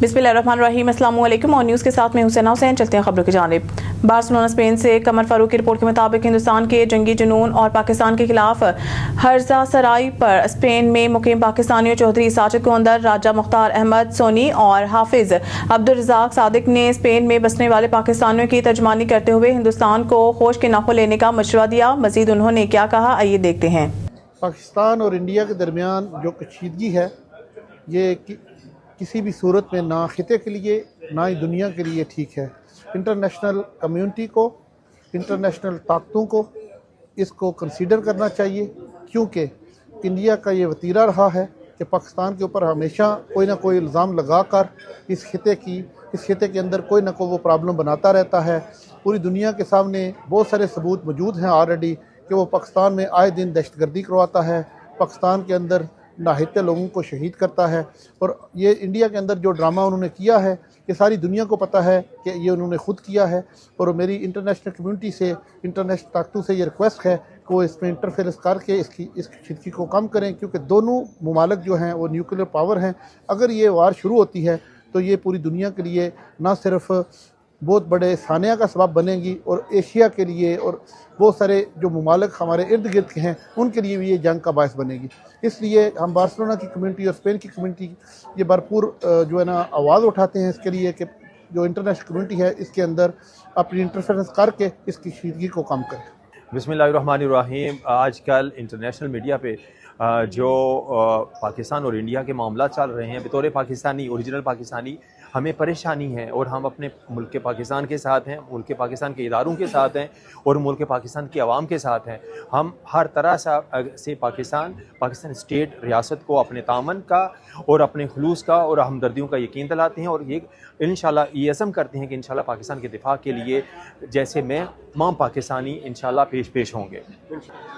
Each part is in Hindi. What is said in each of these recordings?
बिस्मिल्लाहिर्रहमानिर्रहीम, अस्सलाम वालेकुम। और न्यूज़ के साथ में हुसैना हुसैन। चलते हैं खबरों की जानिब। बार्सिलोना स्पेन से कमर फारूक की रिपोर्ट के मुताबिक हिंदुस्तान के जंगी जुनून और पाकिस्तान के खिलाफ हर्जा सराई पर स्पेन में मुकीम पाकिस्तानियों चौधरी साजिद कोंदर, राजा मुख्तार अहमद सोनी और हाफिज अब्दुल रज़ाक सादिक ने स्पेन में बसने वाले पाकिस्तानियों की तर्जमानी करते हुए हिंदुस्तान को होश के नाखुन लेने का मशवरा दिया। मजीद उन्होंने क्या कहा, आइए देखते हैं। पाकिस्तान और इंडिया के दरमियान जो कशीदगी है, ये किसी भी सूरत में ना खिते के लिए ना ही दुनिया के लिए ठीक है। इंटरनेशनल कम्युनिटी को, इंटरनेशनल ताकतों को इसको कंसीडर करना चाहिए, क्योंकि इंडिया का ये वतीरा रहा है कि पाकिस्तान के ऊपर हमेशा कोई ना कोई इल्ज़ाम लगाकर इस खिते के अंदर कोई ना कोई वो प्रॉब्लम बनाता रहता है। पूरी दुनिया के सामने बहुत सारे सबूत मौजूद हैं ऑलरेडी कि वो पाकिस्तान में आए दिन दहशतगर्दी करवाता है, पाकिस्तान के अंदर नाहिते लोगों को शहीद करता है। और ये इंडिया के अंदर जो ड्रामा उन्होंने किया है कि सारी दुनिया को पता है कि ये उन्होंने खुद किया है। और मेरी इंटरनेशनल कम्युनिटी से, इंटरनेशनल ताकतों से ये रिक्वेस्ट है कि वो इसमें इंटरफेरेंस करके इसकी खिदकी को कम करें, क्योंकि दोनों ममालिक जो हैं वो न्यूक्लियर पावर हैं। अगर ये वार शुरू होती है तो ये पूरी दुनिया के लिए ना सिर्फ बहुत बड़े सानिया का सबब बनेगी और एशिया के लिए और बहुत सारे जो ममालिक हमारे इर्द गिर्द के हैं उनके लिए भी ये जंग का बायस बनेगी। इसलिए हम बार्सिलोना की कम्युनिटी और स्पेन की कम्युनिटी ये भरपूर जो है ना आवाज़ उठाते हैं इसके लिए कि जो इंटरनेशनल कम्युनिटी है इसके अंदर अपनी इंटरफेरेंस करके इसकी शीदगी को कम करें। बिस्मिल्लाहिर्रहमानिर्रहीम। आजकल इंटरनेशनल मीडिया पे जो पाकिस्तान और इंडिया के मामला चल रहे हैं, बतौर पाकिस्तानी, ओरिजिनल पाकिस्तानी हमें परेशानी है और हम अपने मुल्क के पाकिस्तान के साथ हैं, मुल्क के पाकिस्तान के इदारों के साथ हैं और मुल्क के पाकिस्तान की आवाम के साथ हैं। हम हर तरह से पाकिस्तान स्टेट रियासत को अपने तामन का और अपने खुलूस का और हमदर्दियों का यकीन दिलाते हैं और ये इंशाल्लाह ये अज़म करते हैं कि इंशाल्लाह पाकिस्तान के दिफा के लिए जैसे मैं तमाम पाकिस्तानी इंशाल्लाह पेश होंगे।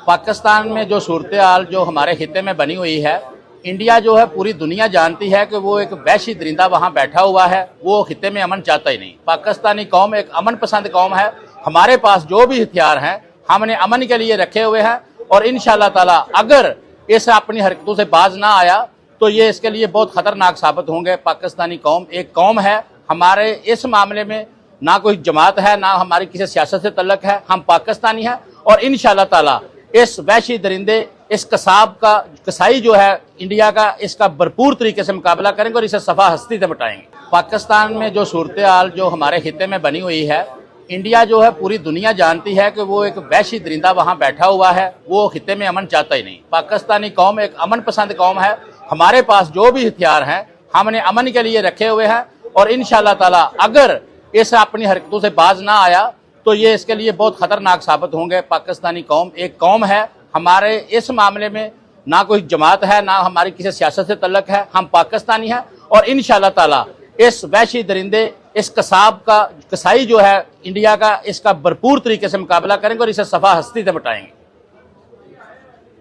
पाकिस्तान में जो सूरत हाल जो हमारे खिते में बनी हुई है, इंडिया जो है पूरी दुनिया जानती है कि वो एक वहशी दरिंदा वहाँ बैठा हुआ है, वो खिते में अमन चाहता ही नहीं। पाकिस्तानी कौम एक अमन पसंद कौम है। हमारे पास जो भी हथियार हैं हमने अमन के लिए रखे हुए हैं और इंशाल्लाह ताला अगर इस अपनी हरकतों से बाज ना आया तो ये इसके लिए बहुत खतरनाक साबित होंगे। पाकिस्तानी कौम एक कौम है, हमारे इस मामले में ना कोई जमात है ना हमारी किसी सियासत से तल्लक है। हम पाकिस्तानी हैं और इंशाल्लाह ताला इस वहशी दरिंदे, इस कसाई जो है इंडिया का, इसका भरपूर तरीके से मुकाबला करेंगे और इसे सफा हस्ती से मिटाएंगे। पाकिस्तान में जो सूरत हाल जो हमारे खिते में बनी हुई है, इंडिया जो है पूरी दुनिया जानती है कि वो एक वहशी दरिंदा वहाँ बैठा हुआ है, वो खिते में अमन चाहता ही नहीं। पाकिस्तानी कौम एक अमन पसंद कौम है। हमारे पास जो भी हथियार हैं हमने अमन के लिए रखे हुए हैं और इंशाल्लाह ताला अगर इस अपनी हरकतों से बाज ना आया तो ये इसके लिए बहुत खतरनाक साबित होंगे। पाकिस्तानी कौम एक कौम है, हमारे इस मामले में ना कोई जमात है ना हमारी किसी सियासत से तल्लक है। हम पाकिस्तानी हैं और इंशाल्लाह ताला इस वहशी दरिंदे, इस कसाई जो है इंडिया का, इसका भरपूर तरीके से मुकाबला करेंगे और इसे सफा हस्ती से मिटाएंगे।